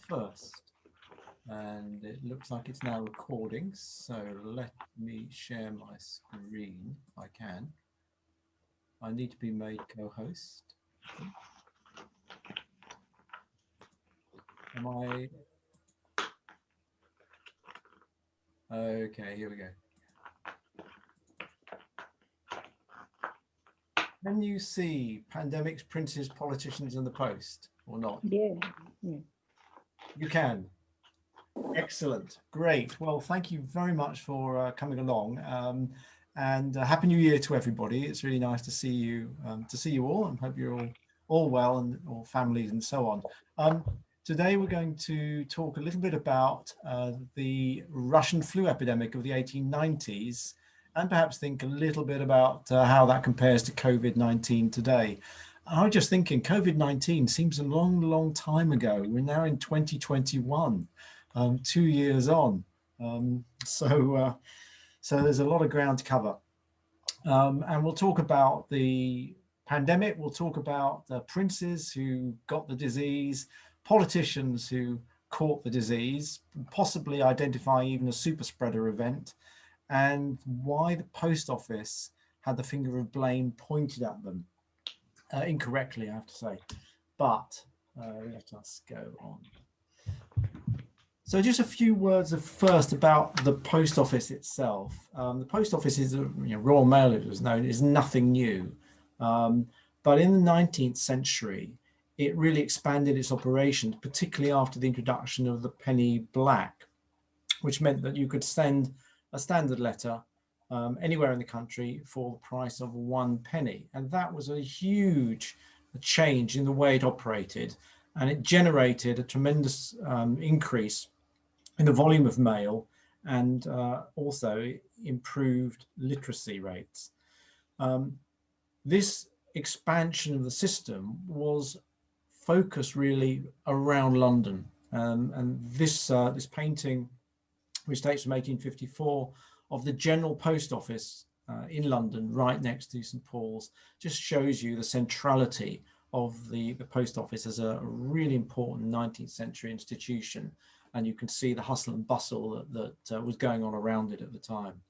first, and it looks like it's now recording. So let me share my screen if I can. I need to be made co-host. Am I? Okay, here we go. Can you see pandemics, princes, politicians, and the post, or not? Yeah. You can. Excellent. Great. Well, thank you very much for coming along. And Happy New Year to everybody. It's really nice to see you all, and hope you're all well and all families and so on. Today we're going to talk a little bit about the Russian flu epidemic of the 1890s, and perhaps think a little bit about how that compares to COVID-19 today. I was just thinking, COVID-19 seems a long, long time ago. We're now in 2021, 2 years on. So there's a lot of ground to cover. And we'll talk about the pandemic. We'll talk about the princes who got the disease, politicians who caught the disease, possibly identify even a super spreader event, and why the post office had the finger of blame pointed at them. Incorrectly, I have to say, but let us go on. So just a few words first about the post office itself. The post office is, Royal Mail, it was known, is nothing new. But in the 19th century, it really expanded its operations, particularly after the introduction of the penny black, which meant that you could send a standard letter anywhere in the country for the price of 1 penny. And that was a huge change in the way it operated. And it generated a tremendous increase in the volume of mail, and also improved literacy rates. This expansion of the system was focused really around London. And this painting, which dates from 1854, of the General Post Office in London, right next to St Paul's, just shows you the centrality of the post office as a really important 19th century institution. And you can see the hustle and bustle that was going on around it at the time.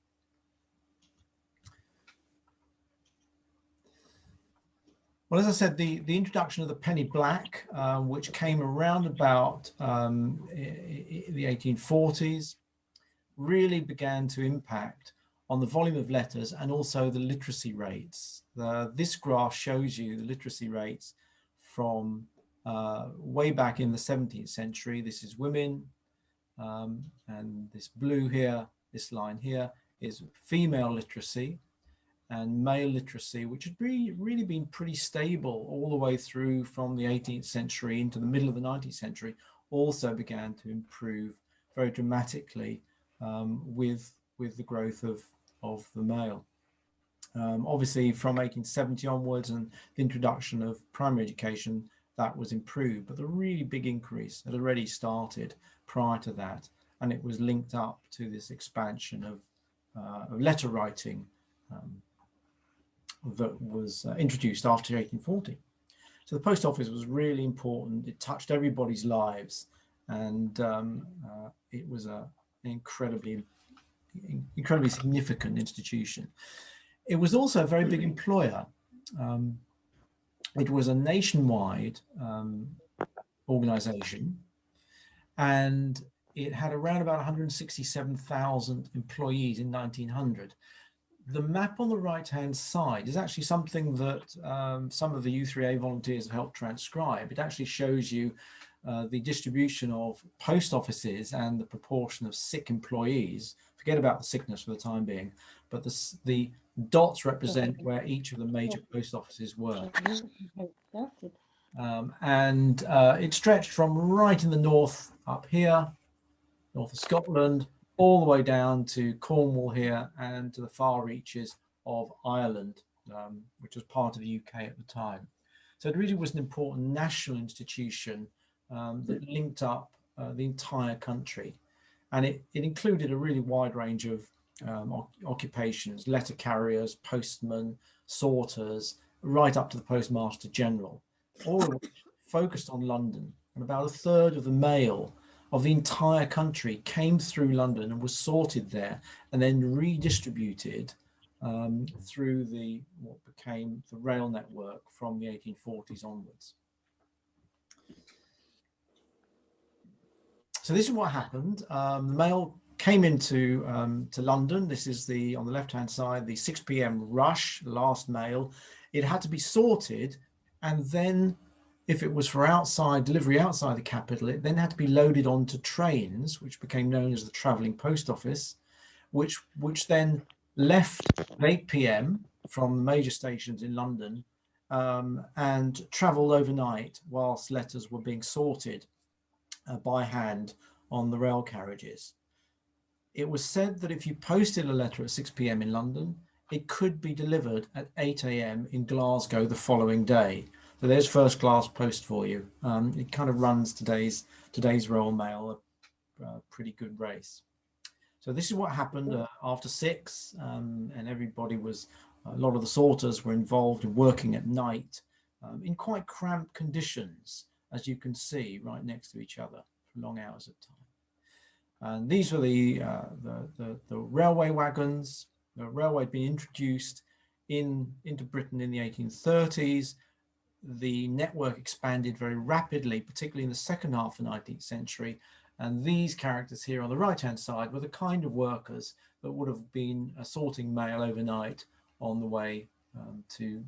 Well, as I said, the introduction of the penny black, which came around about the 1840s, really began to impact on the volume of letters and also the literacy rates. This graph shows you the literacy rates from way back in the 17th century. This is women, and this blue here, this line here, is female literacy, and male literacy, which had really been pretty stable all the way through from the 18th century into the middle of the 19th century, also began to improve very dramatically with the growth of the male. Obviously, from 1870 onwards and the introduction of primary education, that was improved, but the really big increase had already started prior to that, and it was linked up to this expansion of letter writing that was introduced after 1840. So the post office was really important. It touched everybody's lives, and it was an incredibly significant institution. It was also a very big employer. It was a nationwide organization, and it had around about 167,000 employees in 1900. The map on the right-hand side is actually something that some of the U3A volunteers have helped transcribe. It actually shows you the distribution of post offices and the proportion of sick employees. Forget about the sickness for the time being, but the dots represent where each of the major post offices were. And it stretched from right in the north up here, north of Scotland, all the way down to Cornwall here and to the far reaches of Ireland, which was part of the UK at the time. So it really was an important national institution that linked up the entire country. And it included a really wide range of occupations: letter carriers, postmen, sorters, right up to the Postmaster General, all of which focused on London. and about a third of the mail of the entire country came through London and was sorted there and then redistributed through what became the rail network from the 1840s onwards. So this is what happened. The mail came into to London. This is on the left-hand side, the 6 p.m. rush, last mail. It had to be sorted, and then if it was for delivery outside the capital, it then had to be loaded onto trains, which became known as the travelling post office, which then left at 8 p.m. from the major stations in London and travelled overnight whilst letters were being sorted by hand on the rail carriages. It was said that if you posted a letter at 6 p.m. in London, it could be delivered at 8 a.m. in Glasgow the following day. So there's first class post for you. It kind of runs today's Royal Mail a pretty good race. So this is what happened after 6, and a lot of the sorters were involved in working at night in quite cramped conditions, as you can see, right next to each other for long hours of time. And these were the railway wagons. The railway had been introduced into Britain in the 1830s. The network expanded very rapidly, particularly in the second half of the 19th century. And these characters here on the right-hand side were the kind of workers that would have been sorting mail overnight on the way to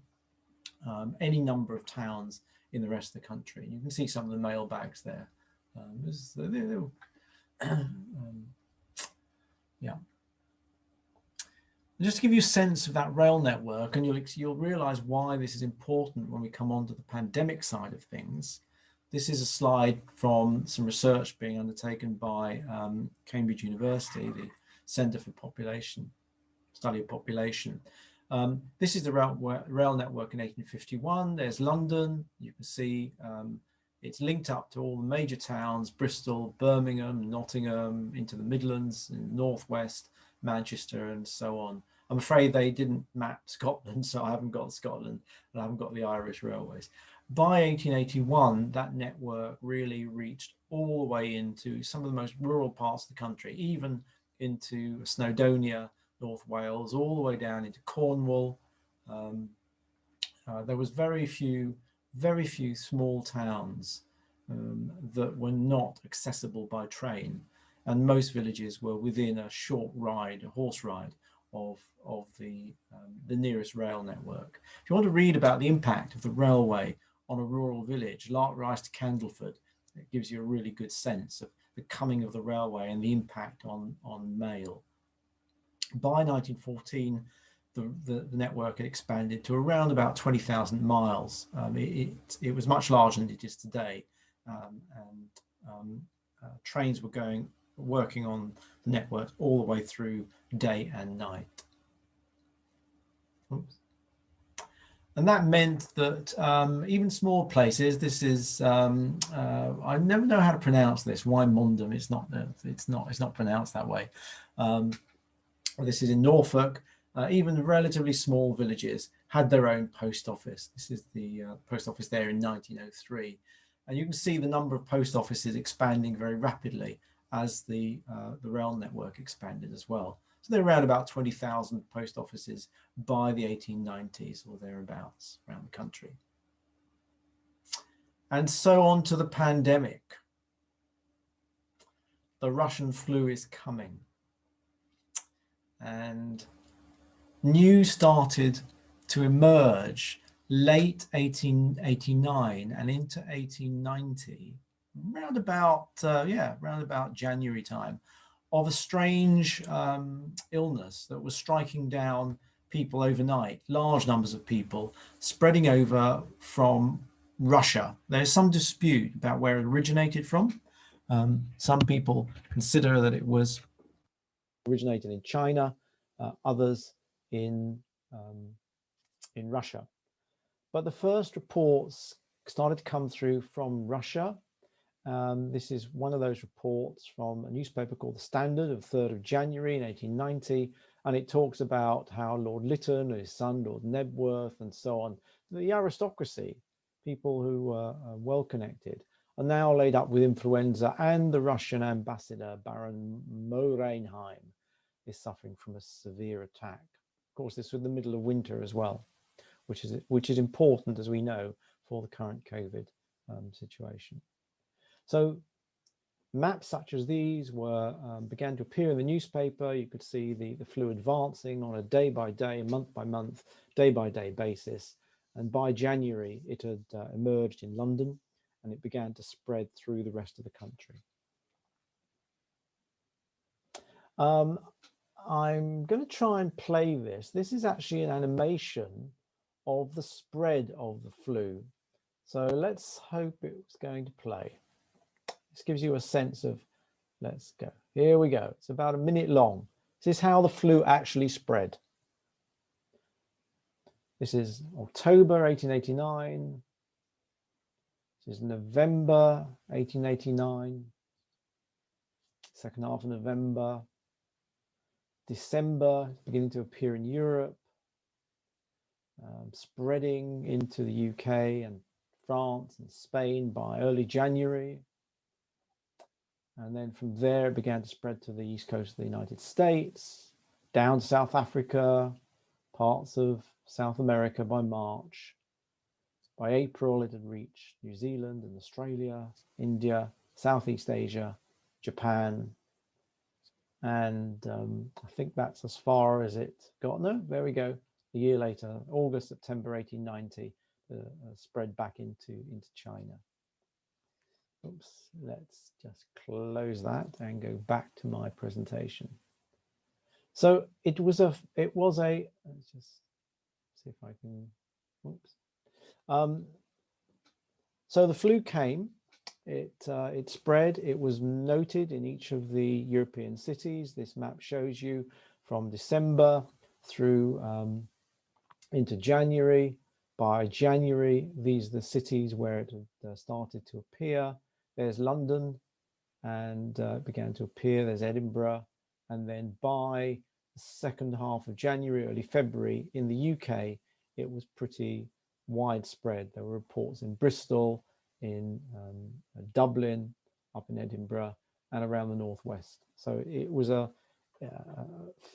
any number of towns in the rest of the country. You can see some of the mail bags there. Yeah. Just to give you a sense of that rail network, and you'll realize why this is important when we come on to the pandemic side of things. This is a slide from some research being undertaken by Cambridge University, the Centre for Study of Population. This is the rail network in 1851. There's London. You can see it's linked up to all the major towns: Bristol, Birmingham, Nottingham, into the Midlands, in the Northwest, Manchester, and so on. I'm afraid they didn't map Scotland, so I haven't got Scotland, and I haven't got the Irish railways. By 1881, that network really reached all the way into some of the most rural parts of the country, even into Snowdonia, North Wales, all the way down into Cornwall. There was very few small towns that were not accessible by train, and most villages were within a short ride, a horse ride, of the nearest rail network. If you want to read about the impact of the railway on a rural village, Larkrise to Candleford, it gives you a really good sense of the coming of the railway and the impact on mail. By 1914, the network had expanded to around about 20,000 miles. It was much larger than it is today, and trains were working on the network all the way through day and night. Oops. And that meant that even small places, this is I never know how to pronounce this, Wymondham. It's not pronounced that way. This is in Norfolk. Even relatively small villages had their own post office. This is the post office there in 1903, and you can see the number of post offices expanding very rapidly as the rail network expanded as well. So there are around about 20,000 post offices by the 1890s or thereabouts around the country. And so on to the pandemic. The Russian flu is coming. And news started to emerge late 1889 and into 1890, round about January time, of a strange illness that was striking down people overnight, large numbers of people spreading over from Russia. There's some dispute about where it originated from. Some people consider that it was originated in China, others in Russia. But the first reports started to come through from Russia. This is one of those reports from a newspaper called The Standard of 3rd of January in 1890, and it talks about how Lord Lytton and his son, Lord Knebworth, and so on, the aristocracy, people who were well connected, are now laid up with influenza, and the Russian ambassador, Baron Morenheim, is suffering from a severe attack. Of course, this was the middle of winter as well, which is important, as we know, for the current COVID situation. So maps such as these were began to appear in the newspaper. You could see the flu advancing on a day-by-day, month-by-month, day-by-day basis. And by January, it had emerged in London, and it began to spread through the rest of the country. I'm going to try and play this. This is actually an animation of the spread of the flu. So let's hope it's going to play. This gives you a sense of, let's go. Here we go. It's about a minute long. This is how the flu actually spread. This is October 1889. This is November 1889. Second half of November. December, beginning to appear in Europe. Spreading into the UK and France and Spain by early January. And then from there, it began to spread to the east coast of the United States, down to South Africa, parts of South America by March. By April, it had reached New Zealand and Australia, India, Southeast Asia, Japan. And I think that's as far as it got. No, there we go. A year later, August, September 1890, spread back into China. Oops, let's just close that and go back to my presentation. So it was a, let's just see if I can, oops. So the flu came, it spread, it was noted in each of the European cities. This map shows you from December through into January. By January, these are the cities where it had started to appear. There's London, and it began to appear. There's Edinburgh, and then by the second half of January, early February, in the UK, it was pretty widespread. There were reports in Bristol, in Dublin, up in Edinburgh, and around the northwest. So it was a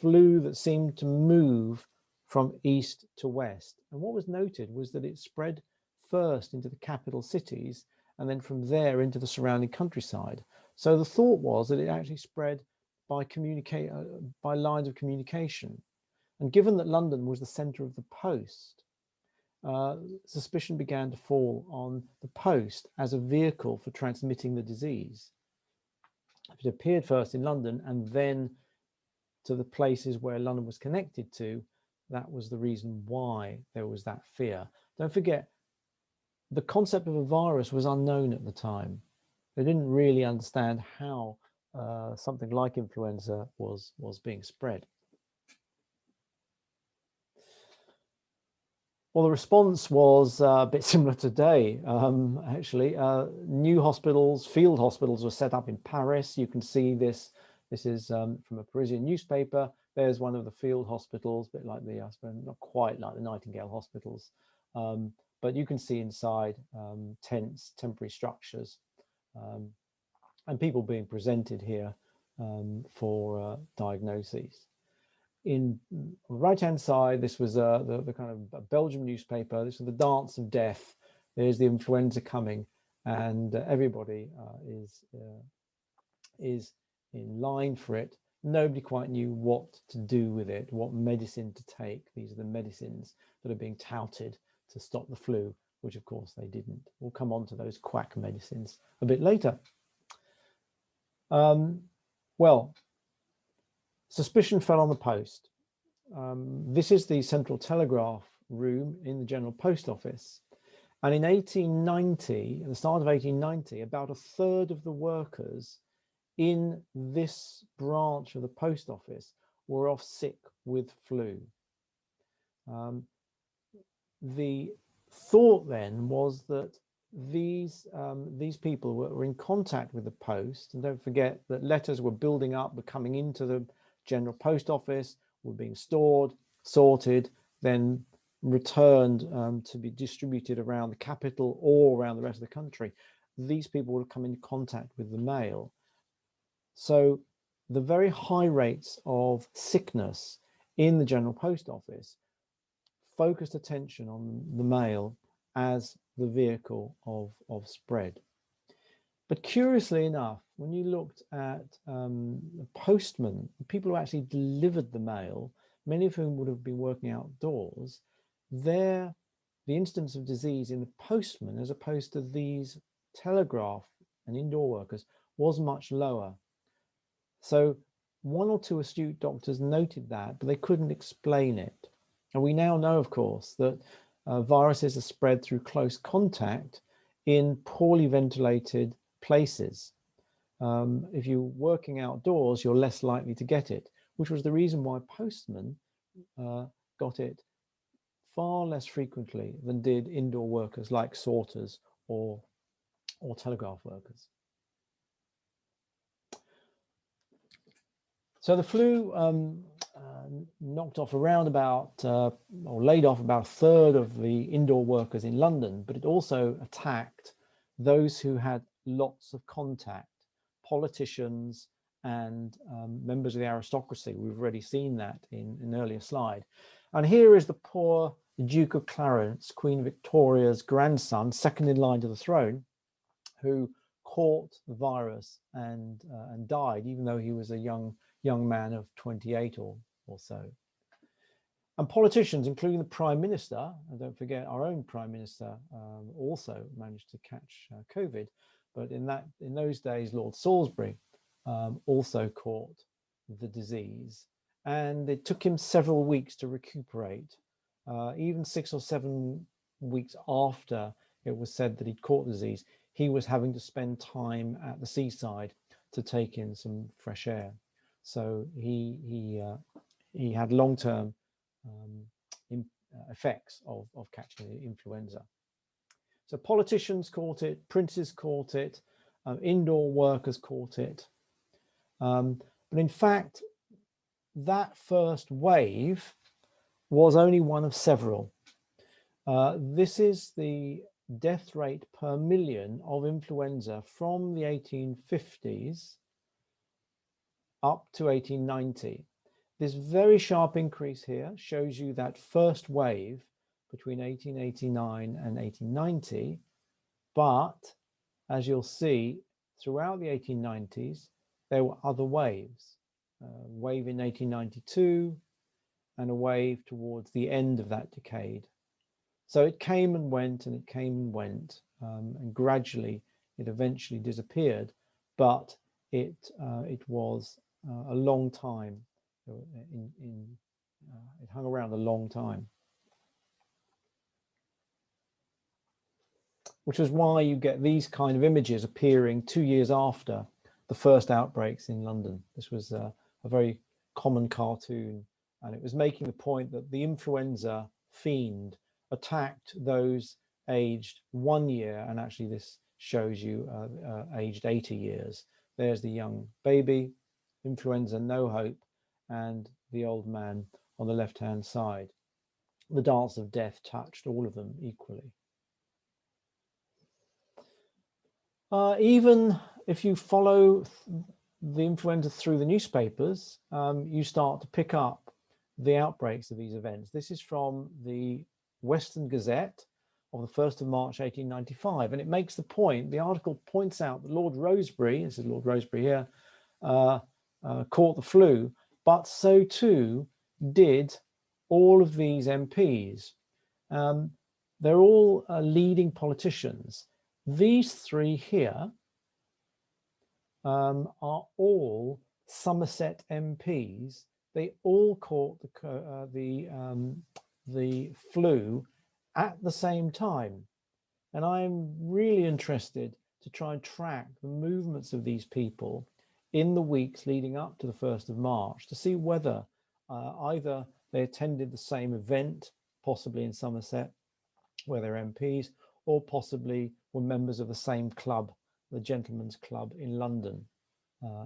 flu that seemed to move from east to west. And what was noted was that it spread first into the capital cities, and then from there into the surrounding countryside. So the thought was that it actually spread by lines of communication. And given that London was the centre of the post, suspicion began to fall on the post as a vehicle for transmitting the disease. If it appeared first in London and then to the places where London was connected to, that was the reason why there was that fear. Don't forget, the concept of a virus was unknown at the time. They didn't really understand how something like influenza was being spread. Well, the response was a bit similar today, actually. New hospitals, field hospitals were set up in Paris. You can see this. This is from a Parisian newspaper. There's one of the field hospitals, a bit like the, I suppose, not quite like the Nightingale hospitals. But you can see inside tents, temporary structures, and people being presented here for diagnoses. In right-hand side, this was the kind of a Belgian newspaper. This is the dance of death. There's the influenza coming, and everybody is in line for it. Nobody quite knew what to do with it, what medicine to take. These are the medicines that are being touted to stop the flu, which of course they didn't. We'll come on to those quack medicines a bit later. Well, suspicion fell on the post. This is the Central Telegraph room in the General Post Office. And in 1890, at the start of 1890, about a third of the workers in this branch of the post office were off sick with flu. The thought then was that these people were in contact with the post, and don't forget that letters were building up, were coming into the General Post Office, were being stored, sorted, then returned to be distributed around the capital or around the rest of the country. these people would have come into contact with the mail. So the very high rates of sickness in the General Post Office focused attention on the mail as the vehicle of spread. But curiously enough, when you looked at the postmen, the people who actually delivered the mail, many of whom would have been working outdoors, the incidence of disease in the postman, as opposed to these telegraph and indoor workers, was much lower. So one or two astute doctors noted that, but they couldn't explain it. And we now know, of course, that viruses are spread through close contact in poorly ventilated places. If you're working outdoors, you're less likely to get it, which was the reason why postmen got it far less frequently than did indoor workers like sorters or telegraph workers. So the flu knocked off around about, or laid off about a third of the indoor workers in London, but it also attacked those who had lots of contact, politicians and members of the aristocracy. We've already seen that in an earlier slide. And here is the poor Duke of Clarence, Queen Victoria's grandson, second in line to the throne, who caught the virus and died, even though he was a young man of 28 or so. And politicians, including the Prime Minister, and don't forget our own Prime Minister, also managed to catch COVID. But in those days, Lord Salisbury also caught the disease, and it took him several weeks to recuperate. Even 6 or 7 weeks after it was said that he'd caught the disease, he was having to spend time at the seaside to take in some fresh air. So he had long-term effects of catching the influenza. So politicians caught it, princes caught it, indoor workers caught it. But in fact, that first wave was only one of several. This is the death rate per million of influenza from the 1850s up to 1890. This very sharp increase here shows you that first wave between 1889 and 1890. But as you'll see, throughout the 1890s, there were other waves. A wave in 1892 and a wave towards the end of that decade. So it came and went and it came and went, and gradually it eventually disappeared, but it was a long time. It hung around a long time, which is why you get these kind of images appearing 2 years after the first outbreaks in London. This was a very common cartoon, and it was making the point that the influenza fiend attacked those aged 1 year, and actually this shows you aged 80 years. There's the young baby, influenza, no hope, and the old man on the left-hand side. The dance of death touched all of them equally. Even if you follow the influenza through the newspapers, you start to pick up the outbreaks of these events. This is from the Western Gazette of the 1st of March 1895, and it makes the point, the article points out that Lord Rosebery, this is Lord Rosebery here, caught the flu, but so too did all of these MPs. They're all leading politicians. These three here are all Somerset MPs. They all caught the flu at the same time. And I'm really interested to try and track the movements of these people in the weeks leading up to the 1st of March to see whether either they attended the same event, possibly in Somerset, where they're MPs, or possibly were members of the same club, the Gentlemen's Club in London,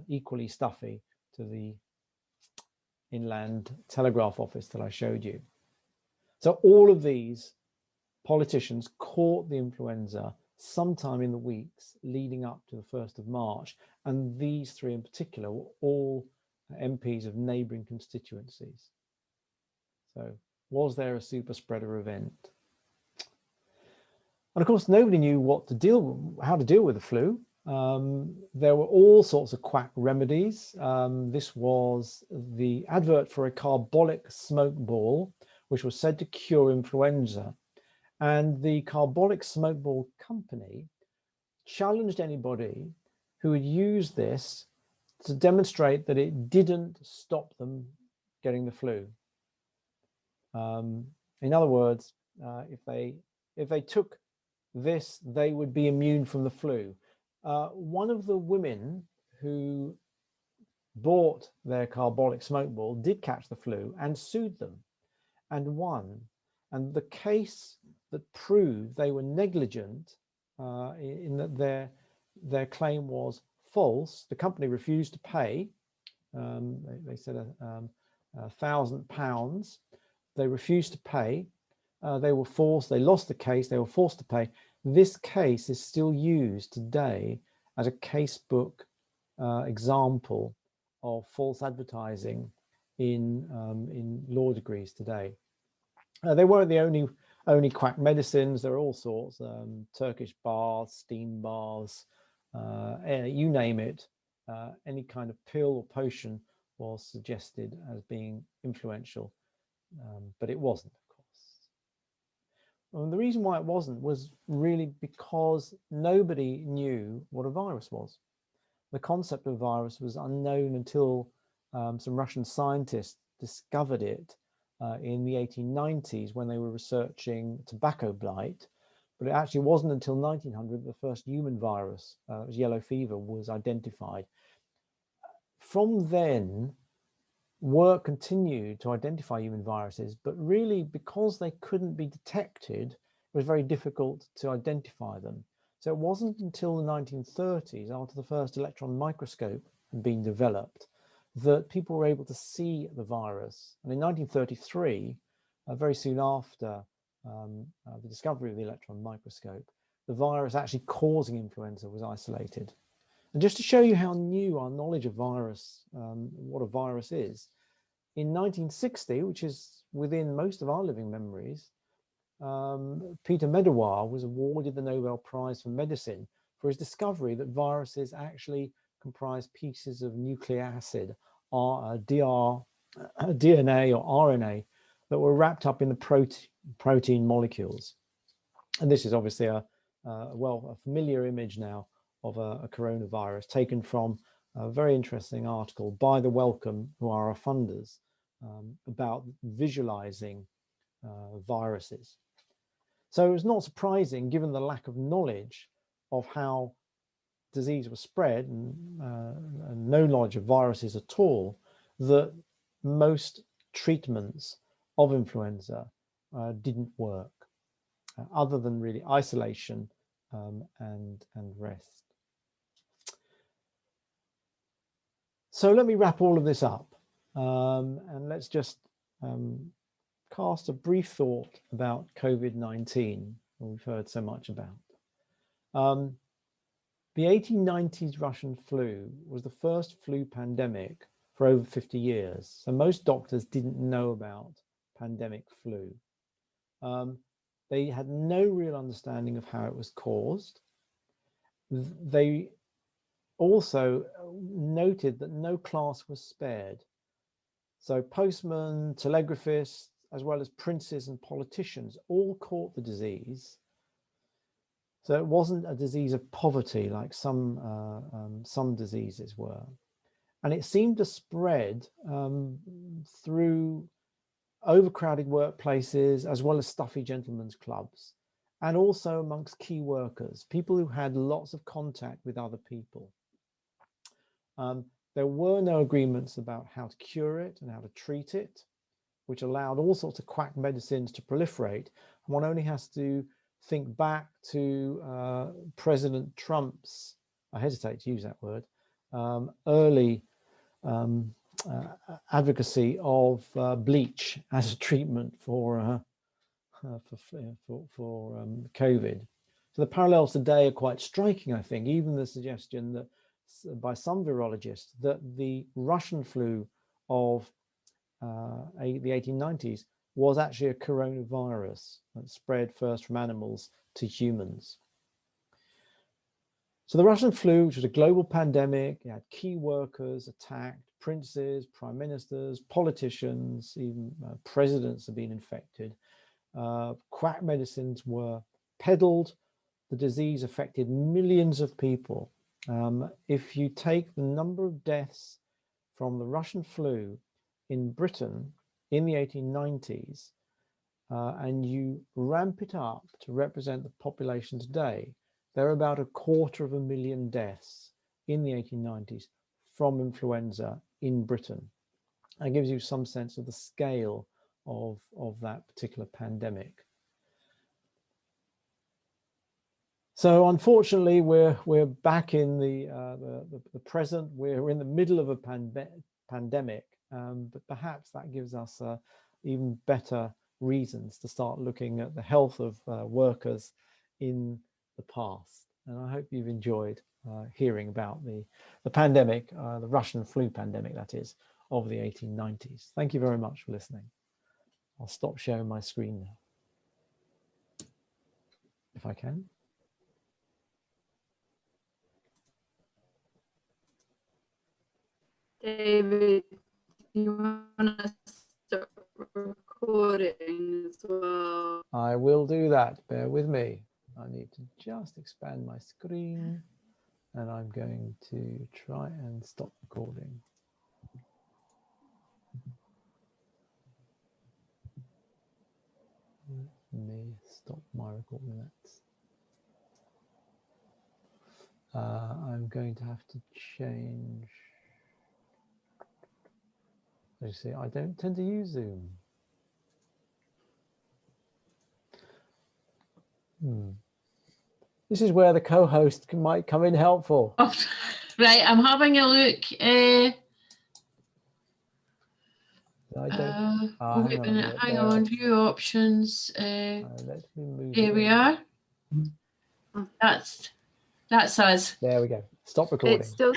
equally stuffy to the Inland Telegraph Office that I showed you. So all of these politicians caught the influenza sometime in the weeks leading up to the 1st of March. And these three in particular were all MPs of neighbouring constituencies. So was there a super spreader event? And of course, nobody knew how to deal with the flu. There were all sorts of quack remedies. This was the advert for a carbolic smoke ball, which was said to cure influenza. And the carbolic smoke ball company challenged anybody who would use this to demonstrate that it didn't stop them getting the flu. In other words, if they took this, they would be immune from the flu. One of the women who bought their carbolic smoke ball did catch the flu and sued them and won. And the case that proved they were negligent in that their claim was false. The company refused to pay. They said £1,000. They refused to pay. They lost the case. They were forced to pay. This case is still used today as a casebook example of false advertising in law degrees today. They weren't the only quack medicines. There are all sorts, Turkish baths, steam baths, you name it. Any kind of pill or potion was suggested as being influential, but it wasn't, of course. And the reason why it wasn't was really because nobody knew what a virus was. The concept of virus was unknown until some Russian scientists discovered it in the 1890s when they were researching tobacco blight. But it actually wasn't until 1900 the first human virus, yellow fever, was identified. From then, work continued to identify human viruses, but really because they couldn't be detected, it was very difficult to identify them. So it wasn't until the 1930s, after the first electron microscope had been developed, that people were able to see the virus. And in 1933, very soon after the discovery of the electron microscope, the virus actually causing influenza was isolated. And just to show you how new our knowledge of virus, what a virus is, in 1960, which is within most of our living memories, Peter Medawar was awarded the Nobel Prize for Medicine for his discovery that viruses actually comprise pieces of nucleic acid, DNA or RNA, that were wrapped up in the protein molecules. And this is obviously a familiar image now of a coronavirus, taken from a very interesting article by the Wellcome, who are our funders, about visualizing viruses. So it was not surprising, given the lack of knowledge of how disease was spread and no knowledge of viruses at all, that most treatments of influenza didn't work, other than really isolation and rest. So let me wrap all of this up, and let's just cast a brief thought about COVID-19, we've heard so much about. The 1890s Russian flu was the first flu pandemic for over 50 years. So most doctors didn't know about pandemic flu. They had no real understanding of how it was caused. They also noted that no class was spared. So postmen, telegraphists, as well as princes and politicians all caught the disease. So it wasn't a disease of poverty like some diseases were. And it seemed to spread through overcrowded workplaces, as well as stuffy gentlemen's clubs, and also amongst key workers, people who had lots of contact with other people. There were no agreements about how to cure it and how to treat it, which allowed all sorts of quack medicines to proliferate. And one only has to think back to President Trump's, I hesitate to use that word, early advocacy of bleach as a treatment for COVID. So the parallels today are quite striking, I think. Even the suggestion that by some virologists that the Russian flu of the 1890s was actually a coronavirus that spread first from animals to humans. So the Russian flu, which was a global pandemic, it had key workers attacked, princes, prime ministers, politicians, even presidents have been infected. Quack medicines were peddled. The disease affected millions of people. If you take the number of deaths from the Russian flu in Britain in the 1890s, and you ramp it up to represent the population today, there are about 250,000 deaths in the 1890s from influenza in Britain. That gives you some sense of the scale of that particular pandemic. So unfortunately, we're back in the present. We're in the middle of a pandemic, but perhaps that gives us even better reasons to start looking at the health of workers in the past. And I hope you've enjoyed hearing about the pandemic, the Russian flu pandemic, that is, of the 1890s. Thank you very much for listening. I'll stop sharing my screen now, if I can. David, you want to start recording as well? I will do that. Bear with me. I need to just expand my screen, and I'm going to try and stop recording. Let me stop my recording. I'm going to have to change. As you see, I don't tend to use Zoom. This is where the co-host might come in helpful. Oh, right, I'm having a look. Hang on, view options. Let me move. Here we are. That's us. There we go. Stop recording. It's still